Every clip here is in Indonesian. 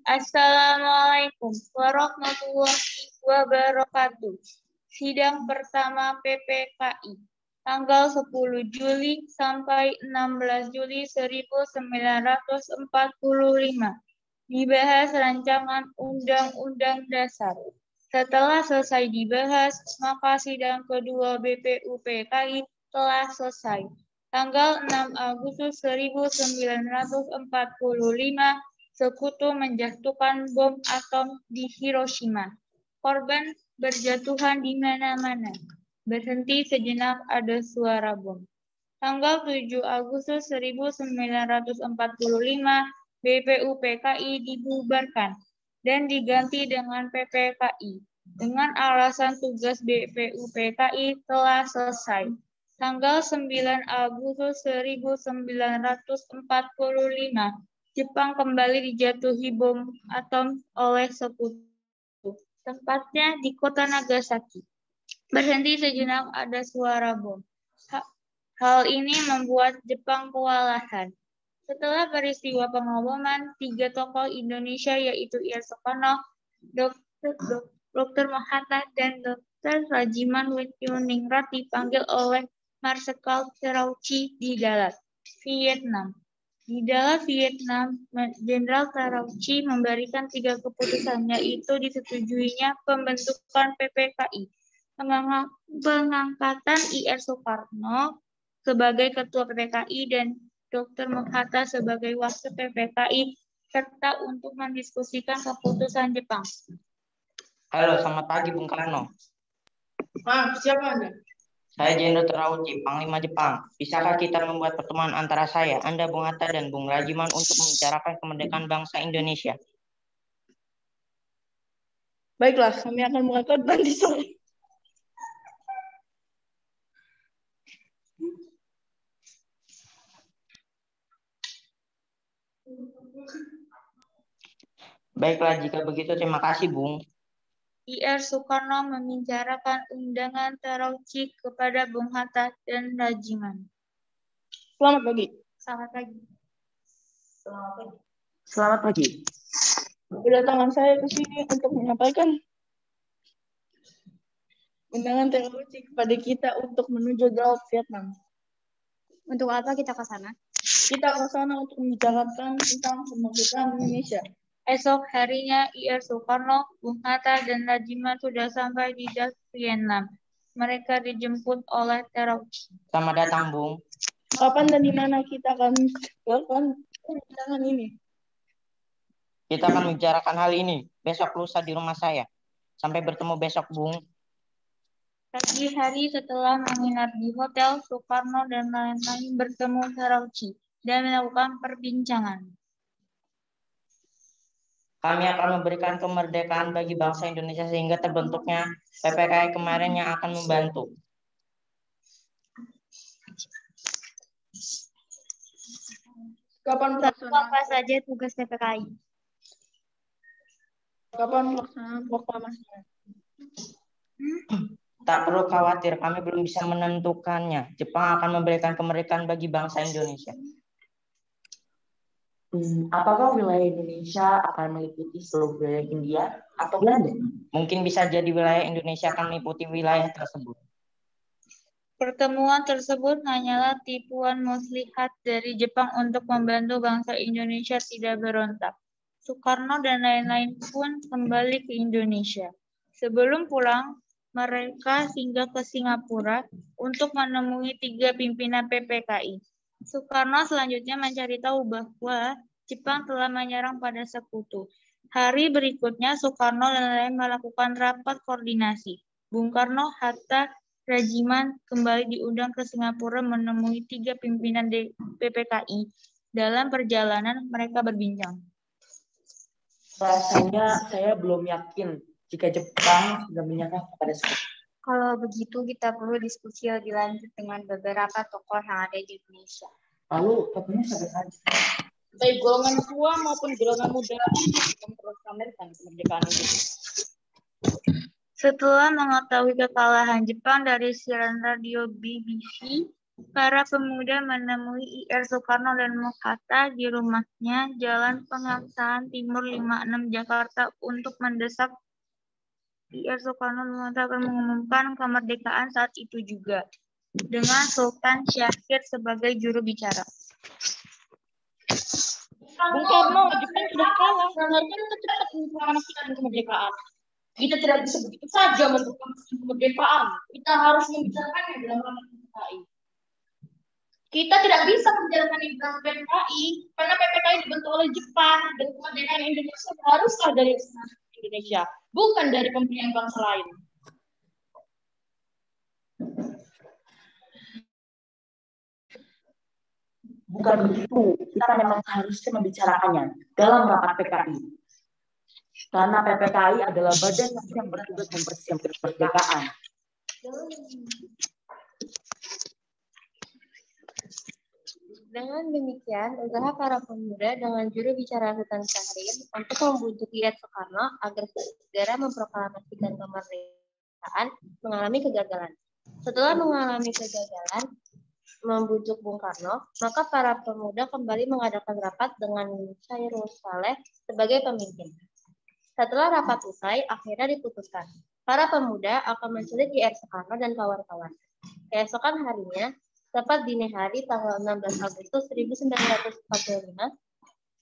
Assalamualaikum warahmatullahi wabarakatuh. Sidang pertama PPKI tanggal 10 Juli sampai 16 Juli 1945. Dibahas rancangan Undang-Undang Dasar. Setelah selesai dibahas, maka sidang kedua BPUPKI telah selesai. Tanggal 6 Agustus 1945, Sekutu menjatuhkan bom atom di Hiroshima. Korban berjatuhan di mana-mana. Berhenti sejenak, ada suara bom. Tanggal 7 Agustus 1945, BPUPKI dibubarkan dan diganti dengan PPKI. Dengan alasan tugas BPUPKI telah selesai. Tanggal 9 Agustus 1945, Jepang kembali dijatuhi bom atom oleh Sekutu. Tempatnya di kota Nagasaki. Berhenti sejenak, ada suara bom. Hal ini membuat Jepang kewalahan. Setelah peristiwa pengeboman, 3 tokoh Indonesia yaitu Ir Soekarno, Dr. Mohatta, dan Dr. Rajiman Wicaksono dipanggil oleh Marsekal Terauchi di Dalat, Vietnam. Di Dalat, Vietnam, Jenderal Terauchi memberikan 3 keputusan, yaitu disetujuinya pembentukan PPKI, pengangkatan Ir Soekarno sebagai Ketua PPKI dan Dr. Mohatta sebagai Wakil PPKI, serta untuk mendiskusikan keputusan Jepang. Halo, selamat pagi Bung Karno. Siapa Anda? Saya Jenderal Terauchi, Panglima Jepang. Bisakah kita membuat pertemuan antara saya, Anda, Bung Hatta, dan Bung Rajiman untuk membicarakan kemerdekaan bangsa Indonesia? Baiklah, kami akan melakukan nanti sore. Baiklah, jika begitu terima kasih, Bung. Ir Soekarno membicarakan undangan Terauchi kepada Bung Hatta dan Rajiman. Selamat pagi. Selamat pagi. Selamat pagi. Kedatangan saya ke sini untuk menyampaikan undangan Terauchi kepada kita untuk menuju Dalat, Vietnam. Untuk apa kita ke sana? Kita ke sana untuk membicarakan tentang kemerdekaan Indonesia. Esok harinya, Ir Soekarno, Bung Hatta, dan Rajiman sudah sampai di Dalat, Vietnam. Mereka dijemput oleh Terauchi. Selamat datang, Bung. Kapan dan di mana kita akan melakukan undangan ini? Kita akan membicarakan hal ini besok lusa di rumah saya. Sampai bertemu besok, Bung. Pagi hari setelah menginap di hotel, Soekarno dan lain-lain bertemu Terauchi dan melakukan perbincangan. Kami akan memberikan kemerdekaan bagi bangsa Indonesia sehingga terbentuknya PPKI kemarin yang akan membantu. Kapan Apa saja tugas PPKI? Kapan pelaksanaan proklamasinya? Tak perlu khawatir, kami belum bisa menentukannya. Jepang akan memberikan kemerdekaan bagi bangsa Indonesia. Apakah wilayah Indonesia akan meliputi seluruh wilayah India atau Belanda? Mungkin bisa jadi wilayah Indonesia akan meliputi wilayah tersebut. Pertemuan tersebut hanyalah tipuan muslihat dari Jepang untuk membantu bangsa Indonesia tidak berontak. Soekarno dan lain-lain pun kembali ke Indonesia. Sebelum pulang, mereka singgah ke Singapura untuk menemui 3 pimpinan PPKI. Soekarno selanjutnya mencari tahu bahwa Jepang telah menyerang pada Sekutu. Hari berikutnya, Soekarno dan lain-lain melakukan rapat koordinasi. Bung Karno, Hatta, Rajiman kembali diundang ke Singapura menemui 3 pimpinan PPKI. Dalam perjalanan, mereka berbincang. Rasanya saya belum yakin jika Jepang sudah menyerah kepada Sekutu. Kalau begitu, kita perlu diskusi lebih lanjut dengan beberapa tokoh yang ada di Indonesia. Lalu tokohnya siapa saja? Baik golongan tua maupun golongan muda memproklamirkan kemerdekaan Indonesia. Setelah mengetahui kekalahan Jepang dari siaran radio BBC, Para pemuda menemui IR Soekarno dan Muhatta di rumahnya, Jalan Pengaksaan Timur 56 Jakarta untuk mendesak IR Soekarno dan Muhatta akan mengumumkan kemerdekaan saat itu juga, dengan Sultan Syahrir sebagai juru bicara. Bung Karno, Jepang sudah kalah. Seharusnya kita cepat memproklamasikan kemerdekaan. Kita tidak bisa begitu saja memproklamasikan kemerdekaan. Kita harus membicarakannya dalam rapat PPKI. Kita tidak bisa membicarakan di dalam PPKI karena PPKI dibentuk oleh Jepang dan kemerdekaan Indonesia haruslah dari Indonesia, bukan dari pemberian bangsa lain. Bukan begitu, kita memang seharusnya membicarakannya dalam rapat PKI. Karena PPKI adalah badan yang bertugas mempersiapkan kemerdekaan. Dengan demikian, usaha para pemuda dengan juru bicara Sultan Syahrir untuk membujuk IR Soekarno agar segera memproklamasikan kemerdekaan mengalami kegagalan. Setelah mengalami kegagalan membujuk Bung Karno, maka para pemuda kembali mengadakan rapat dengan Chairul Saleh sebagai pemimpin. Setelah rapat usai, akhirnya diputuskan, para pemuda akan menculik IR Soekarno dan kawan-kawan. Keesokan harinya, tepat dini hari tanggal 16 Agustus 1945,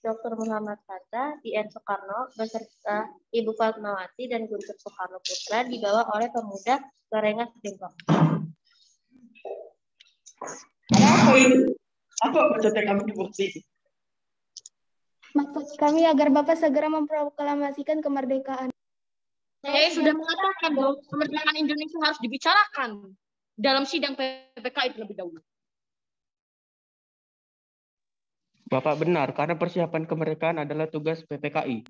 Dr. Muhammad Hatta, IR Soekarno, beserta Ibu Fatmawati dan Guntur Soekarno Putra dibawa oleh pemuda ke Rengas Dengklok. Apa itu? Apa maksudnya kami dibuksi? Maksud kami agar Bapak segera memproklamasikan kemerdekaan. Saya sudah mengatakan bahwa kemerdekaan Indonesia harus dibicarakan dalam sidang PPKI terlebih dahulu. Bapak benar, karena persiapan kemerdekaan adalah tugas PPKI.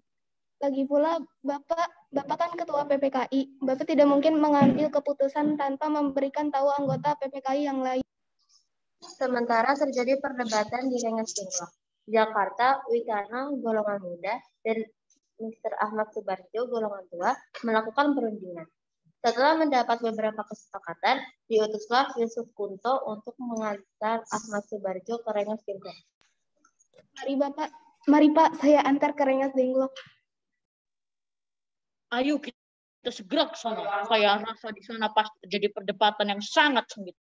Lagi pula, Bapak kan ketua PPKI. Bapak tidak mungkin mengambil keputusan tanpa memberikan tahu anggota PPKI yang lain. Sementara terjadi perdebatan di Rengas Dengklok, Jakarta, Wikana, golongan muda, dan Mr. Ahmad Subarjo, golongan tua, melakukan perundingan. Setelah mendapat beberapa kesepakatan, diutuslah Yusuf Kunto untuk mengantar Ahmad Subarjo ke Rengas Dengklok. Mari Pak, saya antar ke Rengas Dengklok. Ayo kita segera ke sana. Saya rasa di sana pasti terjadi perdebatan yang sangat sengit.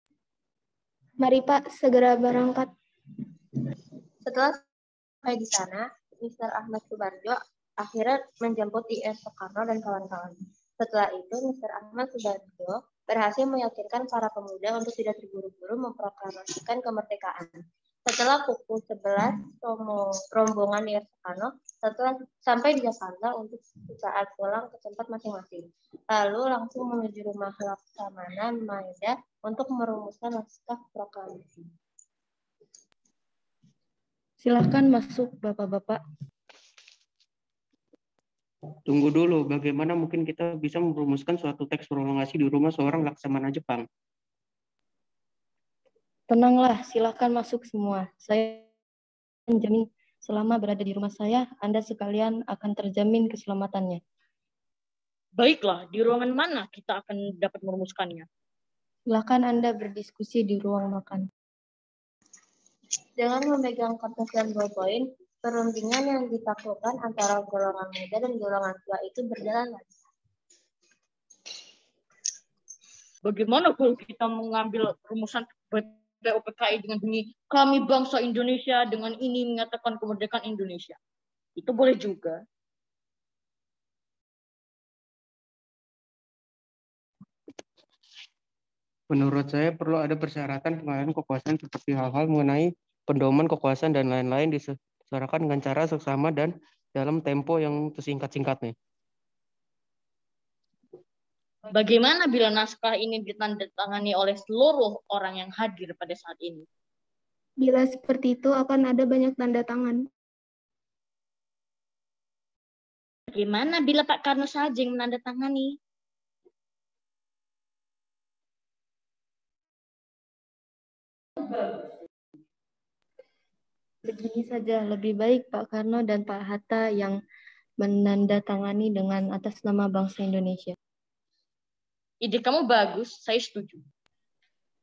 Mari Pak, segera berangkat. Setelah sampai di sana, Mr. Ahmad Subarjo akhirnya menjemput IR Soekarno dan kawan-kawan. Setelah itu, Mr. Ahmad Subarjo berhasil meyakinkan para pemuda untuk tidak terburu-buru memproklamasikan kemerdekaan. Setelah pukul 11, rombongan IR Soekarno setelah sampai di Jakarta untuk saat pulang ke tempat masing-masing. Lalu langsung menuju rumah Laksamana Maeda untuk merumuskan naskah proklamasi. Silakan masuk, Bapak-bapak. Tunggu dulu, bagaimana mungkin kita bisa merumuskan suatu teks proklamasi di rumah seorang laksamana Jepang? Tenanglah, silakan masuk semua. Saya menjamin selama berada di rumah saya, Anda sekalian akan terjamin keselamatannya. Baiklah, di ruangan mana kita akan dapat merumuskannya? Silakan Anda berdiskusi di ruang makan. Dengan memegang kertas dan ballpoint, perundingan yang ditaklukkan antara golongan muda dan golongan tua itu berjalan lancar. Bagaimana kalau kita mengambil rumusan PPKI dengan bunyi kami bangsa Indonesia dengan ini menyatakan kemerdekaan Indonesia? Itu boleh juga. Menurut saya perlu ada persyaratan pengalihan kekuasaan seperti hal-hal mengenai pendoman kekuasaan dan lain-lain disesuaikan dengan cara seksama dan dalam tempo yang sesingkat-singkatnya. Bagaimana bila naskah ini ditandatangani oleh seluruh orang yang hadir pada saat ini? Bila seperti itu akan ada banyak tanda tangan. Bagaimana bila Pak Karno saja yang menandatangani? Begini saja, lebih baik Pak Karno dan Pak Hatta yang menandatangani dengan atas nama bangsa Indonesia. Ide kamu bagus, saya setuju.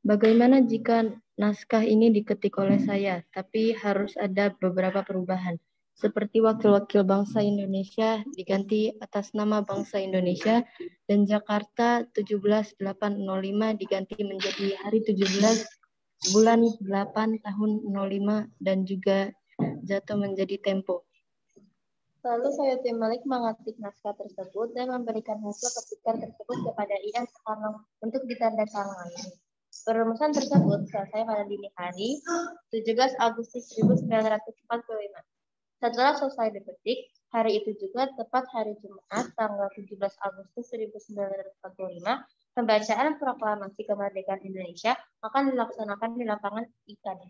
Bagaimana jika Naskah ini diketik oleh saya, tapi harus ada beberapa perubahan. Seperti wakil-wakil bangsa Indonesia diganti atas nama bangsa Indonesia, dan Jakarta 17.805 diganti menjadi hari 17 bulan 8 tahun 05 dan juga jatuh menjadi Tempo. Lalu saya Tim Malik mengetik naskah tersebut dan memberikan hasil ketikan tersebut kepada Ian Soekarno untuk ditandatangani. Perumusan tersebut selesai pada dini hari 17 Agustus 1945. Setelah selesai dipetik, hari itu juga tepat hari Jumat tanggal 17 Agustus 1945, pembacaan proklamasi kemerdekaan Indonesia akan dilaksanakan di lapangan Ikan.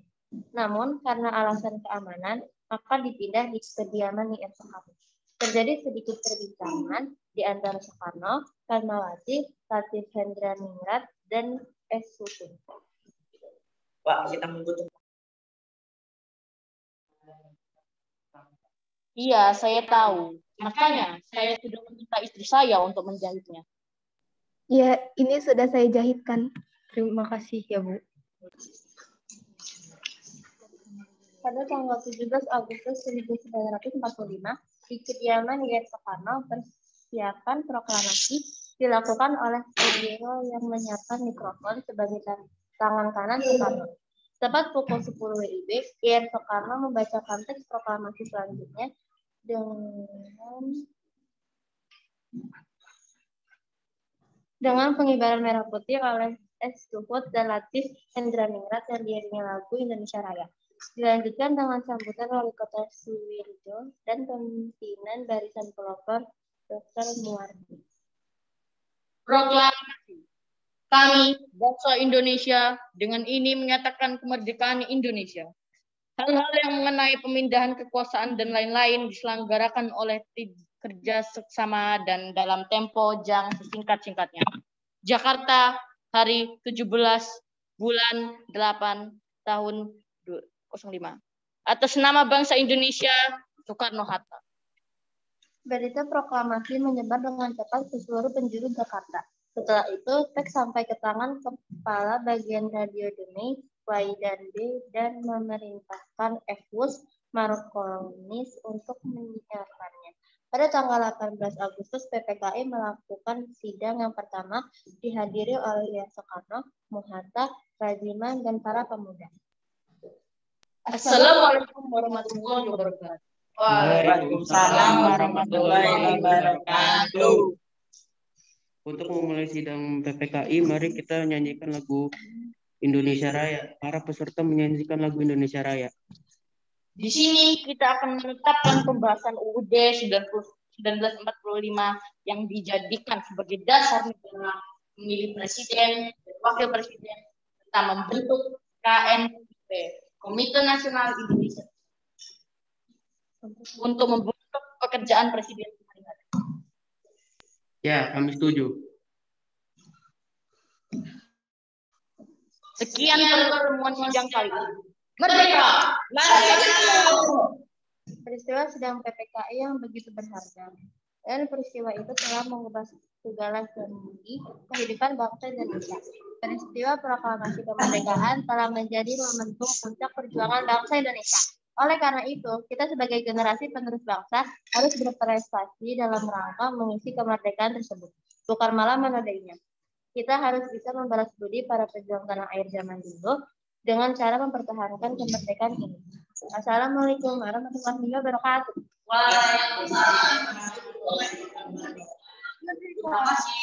Namun karena alasan keamanan, maka dipindah di kediaman Ian Soekarno. Terjadi sedikit perbincangan di antara Soekarno, Fatmawati, Latif Hendraningrat, dan S. Sutun. Pak, kita membutuhkan. Iya, saya tahu. Makanya saya sudah meminta istri saya untuk menjahitnya. Ya, ini sudah saya jahitkan. Terima kasih ya, Bu. Pada tanggal 17 Agustus 1945, di kediaman Ian Soekarno, persiapan proklamasi dilakukan oleh beliau yang menyiapkan mikrofon sebagai tangan kanan Soekarno. Tepat pukul 10 WIB, Ian Soekarno membacakan teks proklamasi selanjutnya dengan pengibaran merah putih oleh S. Luhut dan Latif Hendraningrat yang diiringi lagu Indonesia Raya. Dilanjutkan dengan sambutan Wali Kota Suwirjo dan pimpinan barisan pelopor Dr. Muwardi. Proklamasi. Kami, bangsa Indonesia, dengan ini menyatakan kemerdekaan Indonesia. Hal-hal yang mengenai pemindahan kekuasaan dan lain-lain diselenggarakan oleh kerja seksama dan dalam tempo yang sesingkat-singkatnya. Jakarta, hari 17 bulan 8 tahun 05. Atas nama bangsa Indonesia, Soekarno-Hatta. Berita proklamasi menyebar dengan cepat ke seluruh penjuru Jakarta. Setelah itu, teks sampai ke tangan Kepala Bagian Radio Demi, Y dan B, dan memerintahkan F.Wus Markonis untuk menyiarkannya. Pada tanggal 18 Agustus, PPKI melakukan sidang yang pertama dihadiri oleh Ian Soekarno, Muhatta, Rajiman, dan para pemuda. Assalamualaikum warahmatullahi wabarakatuh. Waalaikumsalam warahmatullahi wabarakatuh. Untuk memulai sidang PPKI, mari kita nyanyikan lagu Indonesia Raya. Para peserta menyanyikan lagu Indonesia Raya. Di sini kita akan menetapkan pembahasan UUD 1945 yang dijadikan sebagai dasar negara memilih presiden dan wakil presiden serta membentuk KNP, Komite Nasional Indonesia, untuk membentuk pekerjaan presiden. Ya, kami setuju. Sekian pertemuan sidang kali ini. Merdeka! Peristiwa sidang PPKI yang begitu berharga. Dan peristiwa itu telah mengubah segala sendi kehidupan bangsa Indonesia. Peristiwa proklamasi kemerdekaan telah menjadi momentum puncak perjuangan bangsa Indonesia. Oleh karena itu, kita sebagai generasi penerus bangsa harus berprestasi dalam rangka mengisi kemerdekaan tersebut, bukan malah menodainya. Kita harus bisa membalas budi para pejuang tanah air zaman dulu dengan cara mempertahankan kemerdekaan ini. Assalamualaikum warahmatullahi wabarakatuh. Waalaikumsalam. Terima kasih.